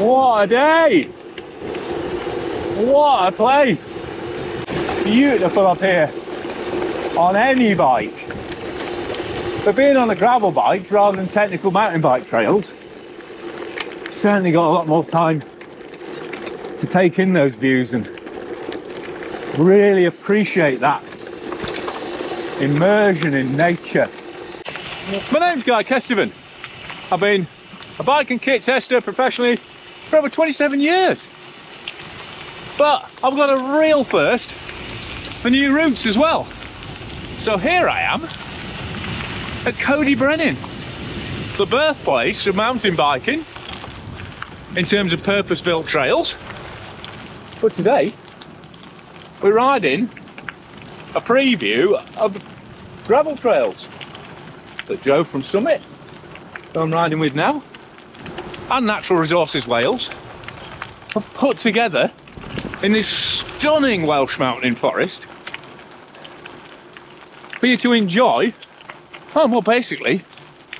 What a day! What a place! Beautiful up here on any bike. But being on a gravel bike rather than technical mountain bike trails, certainly got a lot more time to take in those views and really appreciate that immersion in nature. My name's Guy Kesteven. I've been a bike and kit tester professionally for over 27 years. But I've got a real thirst for new routes as well. So here I am at Coed y Brenin, the birthplace of mountain biking in terms of purpose-built trails. But today we're riding a preview of gravel trails that Joe from Summit, who I'm riding with now, and Natural Resources Wales have put together in this stunning Welsh mountain forest for you to enjoy, well, basically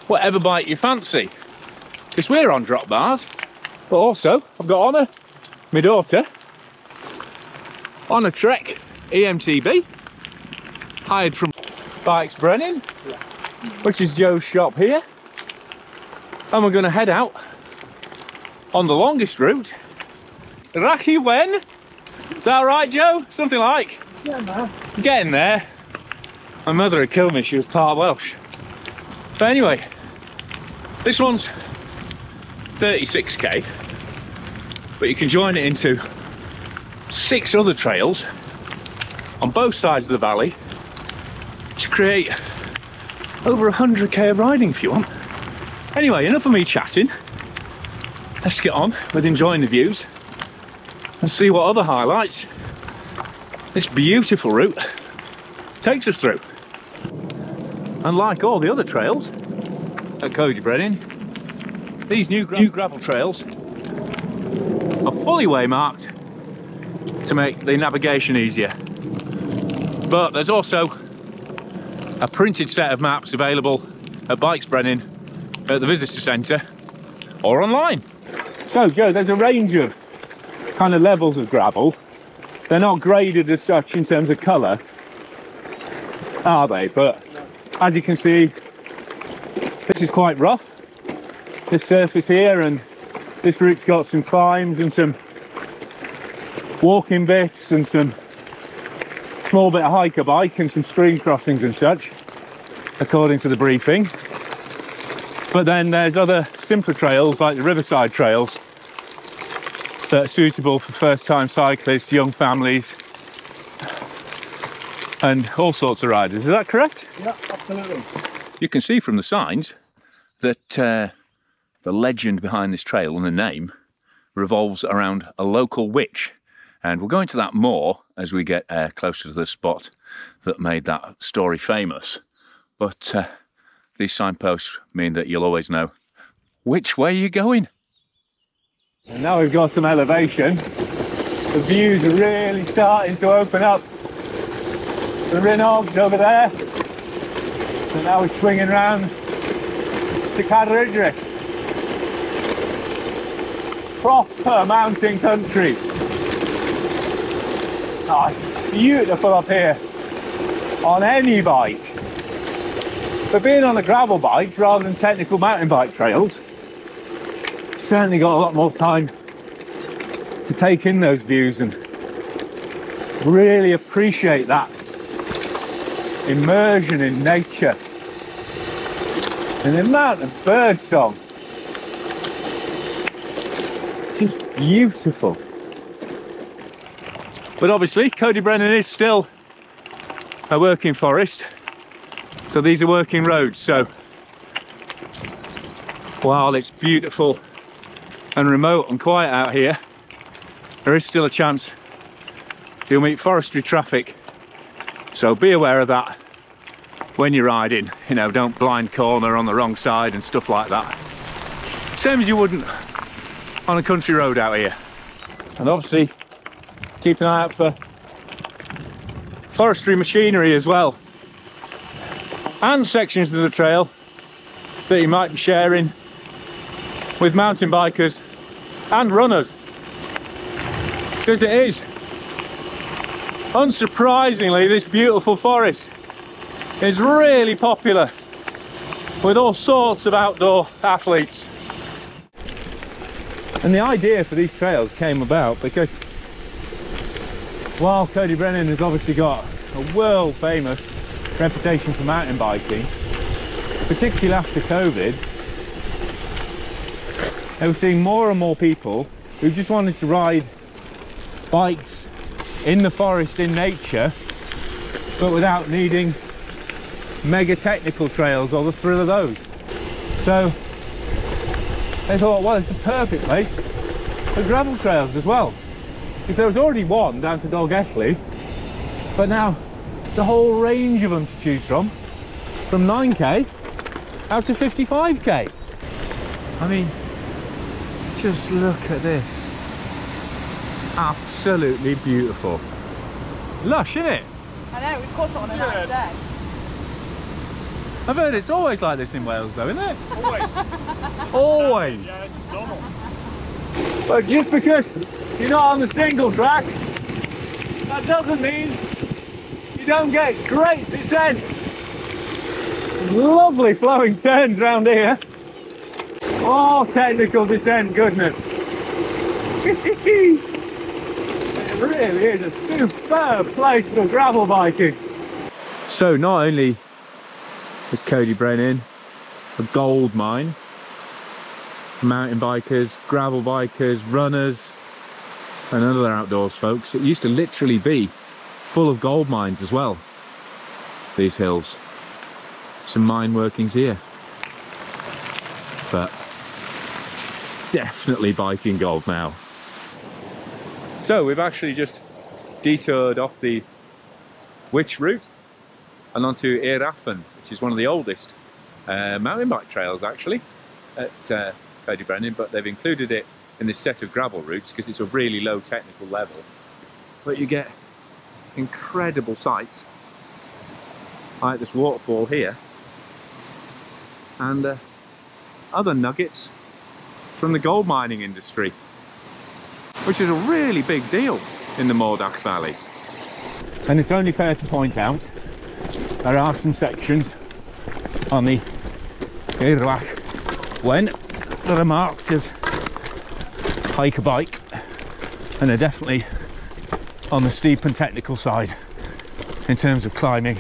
whatever bike you fancy, because we're on drop bars. But also I've got Honor, my daughter, on a Trek EMTB hired from Beics Brenin, which is Joe's shop here, and we're going to head out on the longest route, Coed y Brenin. Is that right, Joe? Something like? Yeah, man. Getting there. My mother would kill me, she was part Welsh. But anyway, this one's 36k, but you can join it into 6 other trails on both sides of the valley to create over 100k of riding if you want. Anyway, enough of me chatting. Let's get on with enjoying the views and see what other highlights this beautiful route takes us through. And like all the other trails at Coed y Brenin, these new gravel trails are fully waymarked to make the navigation easier. But there's also a printed set of maps available at Beics Brenin at the visitor centre or online. So Joe, there's a range of kind of levels of gravel. They're not graded as such in terms of colour, are they? But as you can see, this is quite rough, this surface here, and this route's got some climbs and some walking bits and some small bit of hiker bike and some stream crossings and such, according to the briefing. But then there's other simpler trails like the riverside trails that are suitable for first-time cyclists, young families, and all sorts of riders. Is that correct? Yeah, absolutely. You can see from the signs that the legend behind this trail and the name revolves around a local witch, and we'll go into that more as we get closer to the spot that made that story famous. But these signposts mean that you'll always know which way you're going. And now we've got some elevation, the views are really starting to open up. The Rhinog over there, and now we're swinging round to Coed y Brenin. Proper mountain country. Oh, it's beautiful up here on any bike. But being on a gravel bike rather than technical mountain bike trails, certainly got a lot more time to take in those views and really appreciate that immersion in nature and the amount of bird song. Just beautiful. But obviously Coed y Brenin is still a working forest, so these are working roads. So while it's beautiful and remote and quiet out here, there is still a chance you'll meet forestry traffic. So be aware of that when you're riding. You know, don't blind corner on the wrong side and stuff like that. Same as you wouldn't on a country road out here. And obviously keep an eye out for forestry machinery as well, and sections of the trail that you might be sharing with mountain bikers and runners, because it is, unsurprisingly, this beautiful forest is really popular with all sorts of outdoor athletes. And the idea for these trails came about because while Coed y Brenin has obviously got a world famous reputation for mountain biking, particularly after COVID, they were seeing more and more people who just wanted to ride bikes in the forest, in nature, but without needing mega technical trails or the thrill of those. So they thought, well, it's a perfect place for gravel trails as well, because there was already one down to Dolgelly, but now there's a whole range of them to choose from 9k out to 55k. I mean, just look at this. Absolutely beautiful. Lush, isn't it? I know, we caught it on a nice day. I've heard it's always like this in Wales though, isn't it? Always. Always. Yeah, this is normal. But just because you're not on the single track, that doesn't mean you don't get great descents. Lovely flowing turns round here. Oh, technical descent, goodness. It really is a superb place for gravel biking. So not only is Coed y Brenin a gold mine for mountain bikers, gravel bikers, runners and other outdoors folks, it used to literally be full of gold mines as well, these hills. Some mine workings here, but definitely biking gold now. So we've actually just detoured off the Witch route and onto Eiraffen, which is one of the oldest mountain bike trails actually at Coed y Brenin, but they've included it in this set of gravel routes because it's a really low technical level. But you get incredible sights like this waterfall here and other nuggets from the gold mining industry, which is a really big deal in the Moordach Valley. And it's only fair to point out there are some sections on the Eiraffen Wen that are marked as hike a bike, and they're definitely on the steep and technical side in terms of climbing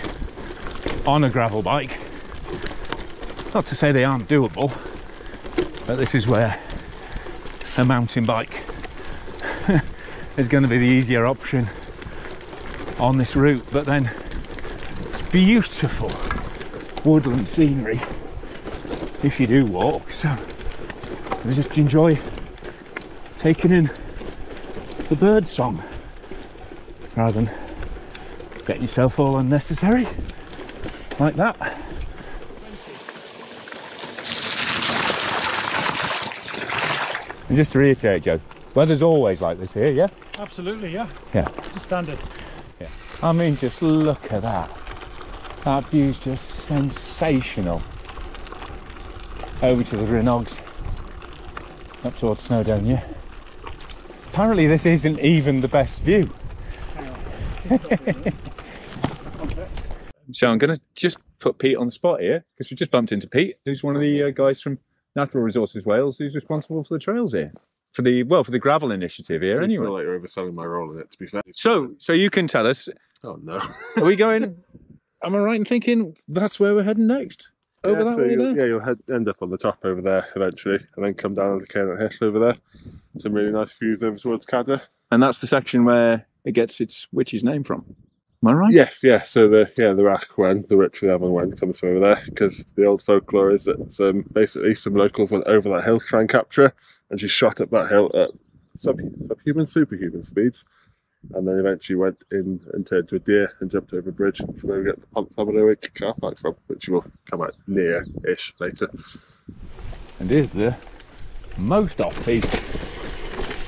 on a gravel bike. Not to say they aren't doable, but this is where a mountain bike is going to be the easier option on this route. But then it's beautiful woodland scenery if you do walk, so I just enjoy taking in the bird song rather than getting yourself all unnecessary like that. And just to reiterate, Joe, weather's always like this here, yeah? Absolutely, yeah. Yeah. It's a standard. Yeah. I mean, just look at that. That view's just sensational. Over to the Grinogs, up towards Snowdonia. Apparently this isn't even the best view. So I'm going to just put Pete on the spot here, because we just bumped into Pete, who's one of the guys from Natural Resources Wales, who's responsible for the trails here, for the gravel initiative here. Anyway, I feel like you're overselling my role in it, to be fair. So you can tell us. Oh no. Are we going? Am I right in thinking that's where we're heading next? Over that way there? Yeah, you'll end up on the top over there eventually, and then come down on the Cairn Hill over there. Some really nice views over towards Cadder. And that's the section where it gets its witch's name from. Am I right? Yes, yeah. So the Rath Wen, the Rich Eleven Wen, comes from over there, because the old folklore is that basically some locals went over that hill to try and capture her, and she shot up that hill at superhuman speeds, and then eventually went in and turned to a deer and jumped over a bridge. So where we get the Pont Thomadowig car park from, which will come out near-ish later. And here's the most off-piste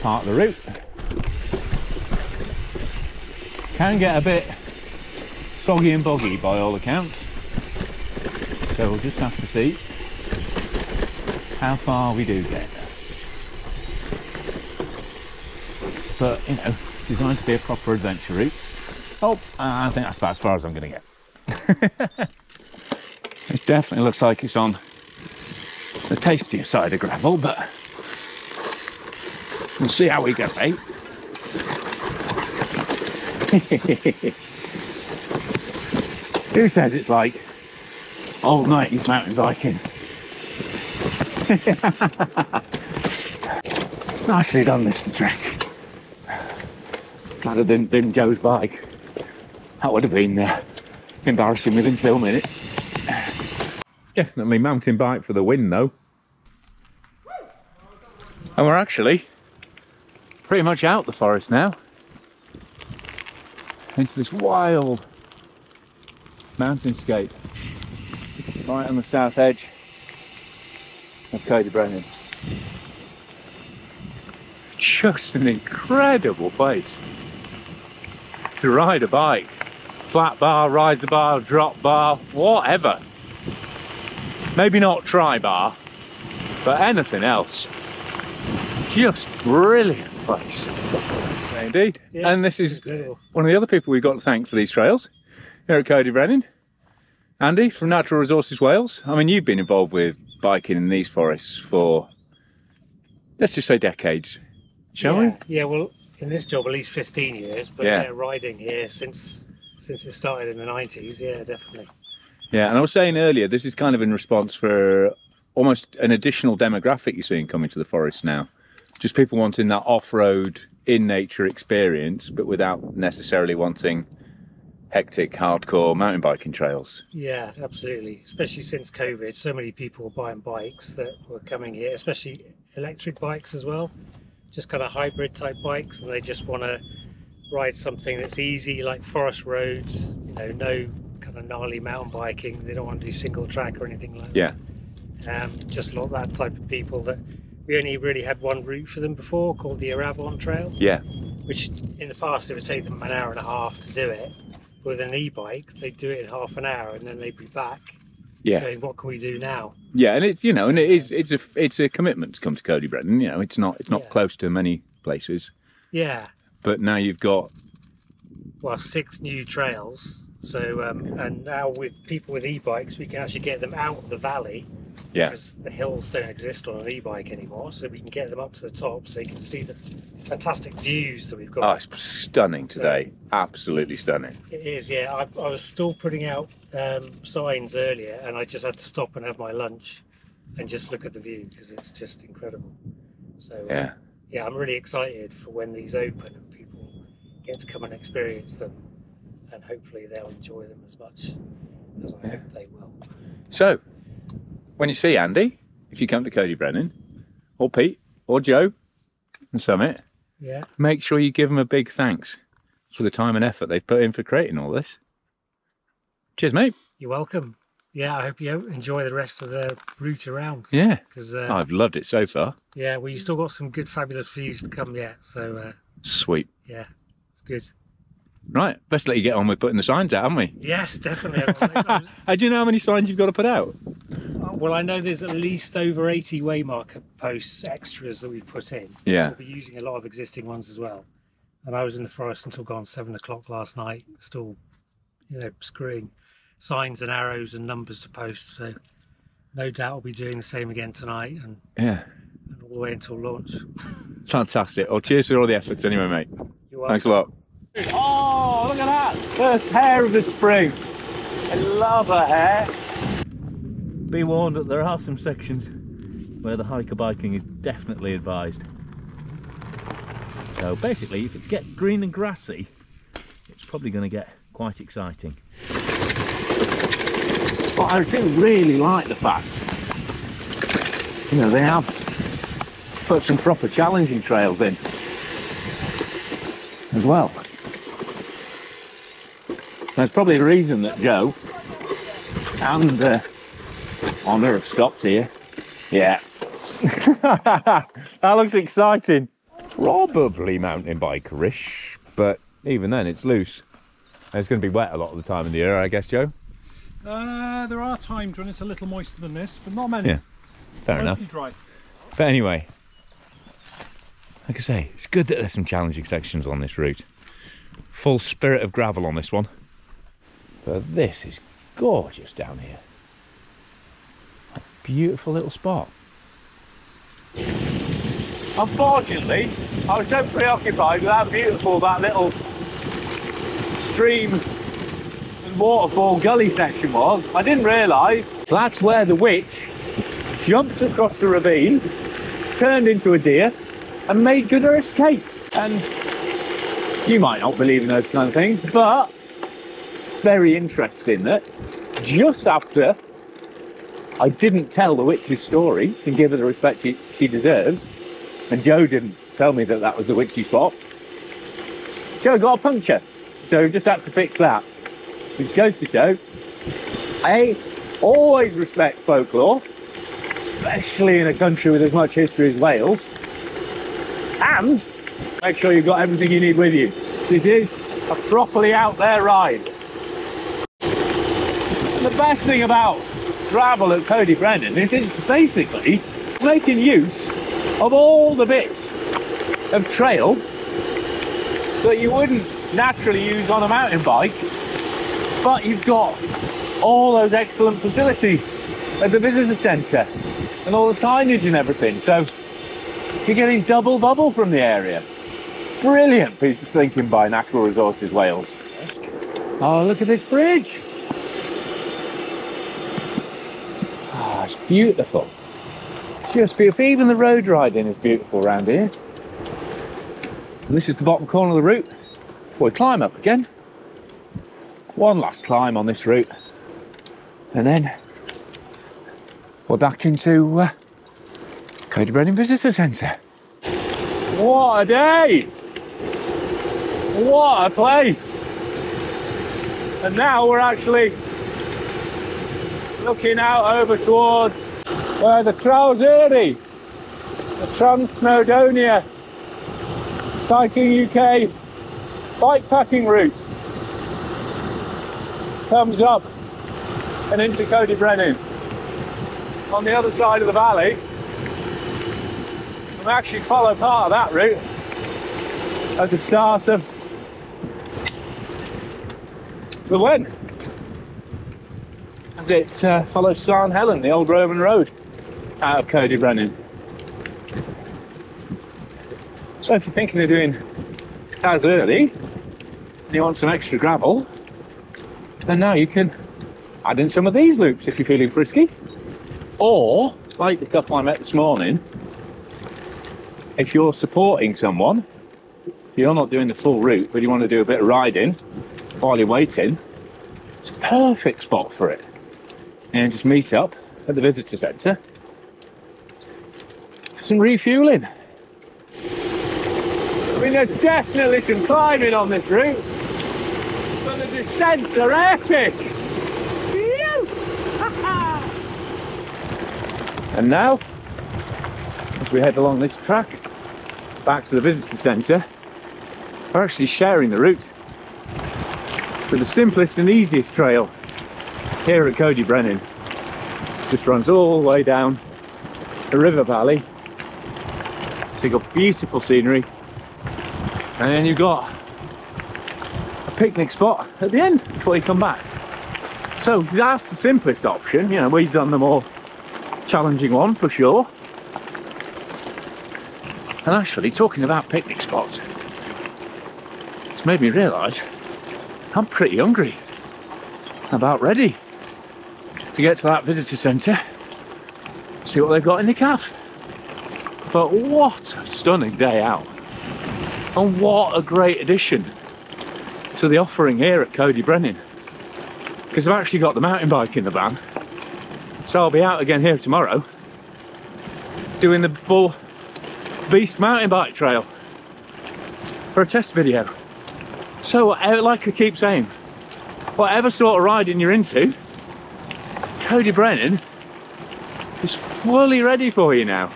part of the route. Can get a bit soggy and boggy by all accounts, so we'll just have to see how far we do get. but you know, designed to be a proper adventure route. Oh, I think that's about as far as I'm going to get. It definitely looks like it's on the tastier side of gravel, but we'll see how we go, mate. Who says it's like old 90s mountain biking? Nicely done, Mr. Trek. Glad I didn't dim Joe's bike. That would have been embarrassing within filming it. Definitely mountain bike for the win, though. And we're actually pretty much out the forest now, into this wild mountainscape right on the south edge of Coed y Brenin. Just an incredible place to ride a bike. Flat bar, ride the bar, drop bar, whatever. Maybe not tri-bar, but anything else. Just brilliant place. Indeed. Yeah, and this is incredible. One of the other people we've got to thank for these trails here at Coed y Brenin. Andy from Natural Resources Wales. I mean, you've been involved with biking in these forests for, let's just say, decades, shall we? Yeah, well, in this job at least 15 years, but yeah, riding here since it started in the 90s, yeah, definitely. Yeah, and I was saying earlier, this is kind of in response for almost an additional demographic you're seeing coming to the forest now. Just people wanting that off-road, in-nature experience, but without necessarily wanting hectic, hardcore mountain biking trails. Yeah, absolutely. Especially since COVID, so many people were buying bikes that were coming here, especially electric bikes as well. Just kind of hybrid type bikes, and they just want to ride something that's easy, like forest roads, you know, no kind of gnarly mountain biking. They don't want to do single track or anything like that. Yeah. Just not that type of people. That we only really had one route for them before, called the Avalon Trail. Yeah. Which in the past it would take them an hour and a half to do it. With an e-bike, they'd do it in half an hour, and then they'd be back. Yeah. Going, what can we do now? Yeah, and it's, you know, and it's a commitment to come to Coed y Brenin. You know, it's not close to many places. Yeah. But now you've got, well, 6 new trails. So and now with people with e-bikes, we can actually get them out of the valley. Yeah. Because the hills don't exist on an e-bike anymore, so we can get them up to the top, so you can see the fantastic views that we've got. Oh, it's stunning today. So, absolutely stunning. It is, yeah. I was still putting out signs earlier, and I just had to stop and have my lunch and just look at the view, because it's just incredible. So yeah, yeah, I'm really excited for when these open and people get to come and experience them, and hopefully they'll enjoy them as much as I hope they will. So, when you see Andy, if you come to Coed y Brenin, or Pete, or Joe, and Summit, make sure you give them a big thanks for the time and effort they've put in for creating all this. Cheers, mate. You're welcome. Yeah, I hope you enjoy the rest of the route around. Yeah, because I've loved it so far. Yeah, well, you still got some good, fabulous views to come yet, so... Sweet. Yeah, it's good. Right, best let you get on with putting the signs out, haven't we? Yes, definitely. Do you know how many signs you've got to put out? Well, I know there's at least over 80 waymarker posts extras that we've put in. Yeah. We'll be using a lot of existing ones as well. And I was in the forest until gone 7 o'clock last night, still, you know, screwing signs and arrows and numbers to posts. So no doubt I'll be doing the same again tonight, and all the way until launch. Fantastic. Well, cheers for all the efforts anyway, mate. You're welcome. Thanks a lot. Oh, look at that! First hare of the spring. I love a hare. Be warned that there are some sections where the hiker biking is definitely advised. So basically, if it's get green and grassy, it's probably going to get quite exciting. But I do really like the fact, you know, they have put some proper challenging trails in as well. There's probably a reason that Joe and Honor have stopped here. Yeah. That looks exciting. Probably mountain biker-ish, but even then it's loose. It's going to be wet a lot of the time in the year, I guess, Joe? There are times when it's a little moister than this, but not many. Yeah, fair enough. Mostly dry. But anyway, like I say, it's good that there's some challenging sections on this route. Full spirit of gravel on this one. But this is gorgeous down here. A beautiful little spot. Unfortunately, I was so preoccupied with how beautiful that little stream and waterfall gully section was, I didn't realise that's where the witch jumped across the ravine, turned into a deer, and made good her escape. And you might not believe in those kind of things, but very interesting that just after I didn't tell the witch's story and give her the respect she deserved, and Joe didn't tell me that that was the witchy spot, Joe got a puncture, so just had to fix that. Which goes to show, I always respect folklore, especially in a country with as much history as Wales, and make sure you've got everything you need with you. This is a properly out there ride. And the best thing about gravel at Coed y Brenin is it's basically making use of all the bits of trail that you wouldn't naturally use on a mountain bike, but you've got all those excellent facilities at the visitor centre and all the signage and everything, so you're getting double bubble from the area. Brilliant piece of thinking by Natural Resources Wales. Oh, look at this bridge. Ah, it's beautiful. Just beautiful. Even the road riding is beautiful around here. And this is the bottom corner of the route before we climb up again. One last climb on this route, and then we're back into Coed y Brenin Visitor Centre. What a day! What a place! And now we're actually looking out over towards where the Coed, the Trans-Snowdonia Cycling UK bikepacking route comes up and into Coed y Brenin. On the other side of the valley, we actually follow part of that route at the start of the Wen, as it follows San Helen, the old Roman road out of Coed y Brenin. So if you're thinking of doing as early and you want some extra gravel, then now you can add in some of these loops if you're feeling frisky. Or, like the couple I met this morning, if you're supporting someone, so you're not doing the full route, but you want to do a bit of riding while you're waiting, it's a perfect spot for it. And just meet up at the visitor centre for some refuelling. I mean, there's definitely some climbing on this route, but the descents are epic! And now, as we head along this track back to the visitor centre, we're actually sharing the route with the simplest and easiest trail here at Coed y Brenin. Just runs all the way down the river valley, so you've got beautiful scenery, and then you've got a picnic spot at the end before you come back. So that's the simplest option. You know, we've done the more challenging one for sure. And actually, talking about picnic spots, it's made me realise I'm pretty hungry. I'm about ready to get to that visitor centre, see what they've got in the cafe. But what a stunning day out, and what a great addition to the offering here at Coed y Brenin, because I've actually got the mountain bike in the van, so I'll be out again here tomorrow doing the full Beast mountain bike trail for a test video. So like I keep saying, whatever sort of riding you're into, Coed y Brenin is fully ready for you now.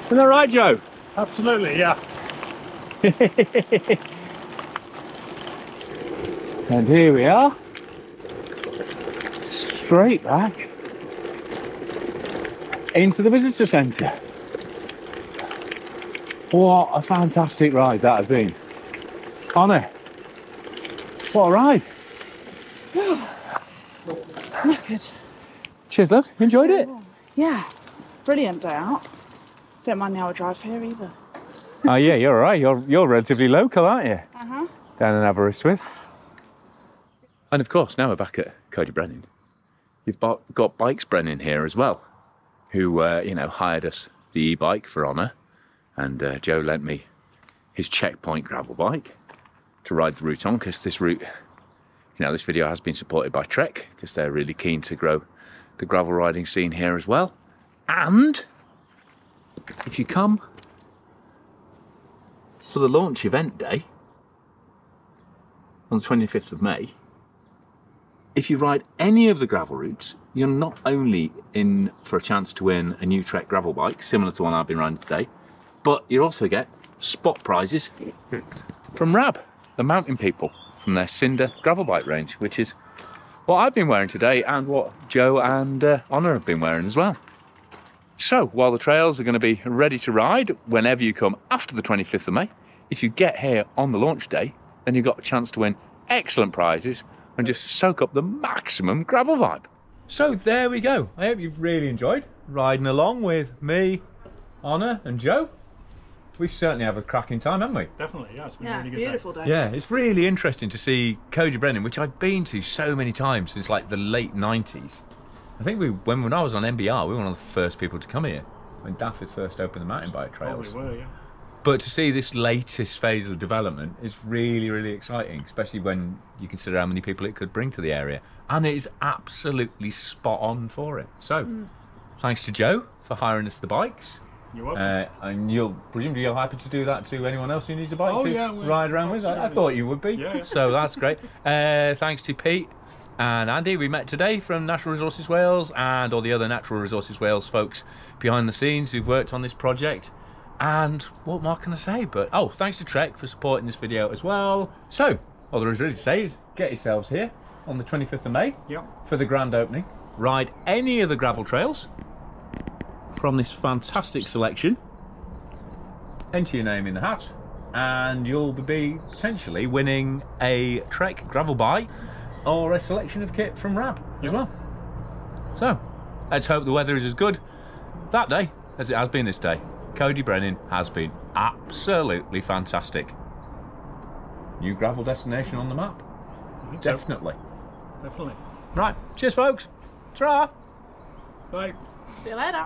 Isn't that right, Joe? Absolutely, yeah. And here we are, straight back into the visitor centre. What a fantastic ride that has been. Honor, what a ride. Knackered. Cheers, love. You enjoyed it? Yeah. Brilliant day out. Don't mind the hour drive here either. Oh yeah, you're all right. You're relatively local, aren't you? Uh-huh. Down in Aberystwyth. And of course, now we're back at Coed y Brenin. You've got Beics Brenin here as well, who you know, hired us the e-bike for honour, and Joe lent me his checkpoint gravel bike to ride the route on, because this route, you know, this video has been supported by Trek, because they're really keen to grow the gravel riding scene here as well. And if you come for the launch event day on the 25th of May, if you ride any of the gravel routes, you're not only in for a chance to win a new Trek gravel bike, similar to one I've been riding today, but you also get spot prizes from Rab, the mountain people, from their Cinder gravel bike range, which is what I've been wearing today and what Joe and Honor have been wearing as well. So, while the trails are going to be ready to ride whenever you come after the 25th of May, if you get here on the launch day, then you've got a chance to win excellent prizes and just soak up the maximum gravel vibe. So there we go. I hope you've really enjoyed riding along with me, Honor and Joe. We certainly have a cracking time, haven't we? Definitely, yeah. It's been Yeah, a really good beautiful day. day. Yeah, it's really interesting to see Coed y Brenin, which I've been to so many times since like the late 90s. I think when I was on MBR, we were one of the first people to come here when Daffy first opened the mountain bike trails. Probably were, yeah. But to see this latest phase of development is really, really exciting, especially when you consider how many people it could bring to the area. And it is absolutely spot on for it. So, thanks to Joe for hiring us the bikes. You're welcome. And presumably you're happy to do that to anyone else who needs a bike Oh, to yeah, ride around with. I thought you would be. Yeah, yeah. So that's great. Thanks to Pete and Andy, we met today, from Natural Resources Wales, and all the other Natural Resources Wales folks behind the scenes who've worked on this project. And what more can I say? But thanks to Trek for supporting this video as well. So all there is really to say is get yourselves here on the 25th of May for the grand opening. Ride any of the gravel trails from this fantastic selection. Enter your name in the hat, and you'll be potentially winning a Trek gravel bike or a selection of kit from Rab as well. So let's hope the weather is as good that day as it has been this day. Coed y Brenin has been absolutely fantastic. New gravel destination on the map. Definitely. Definitely. Right, cheers folks. Ta-ra. Bye. See you later.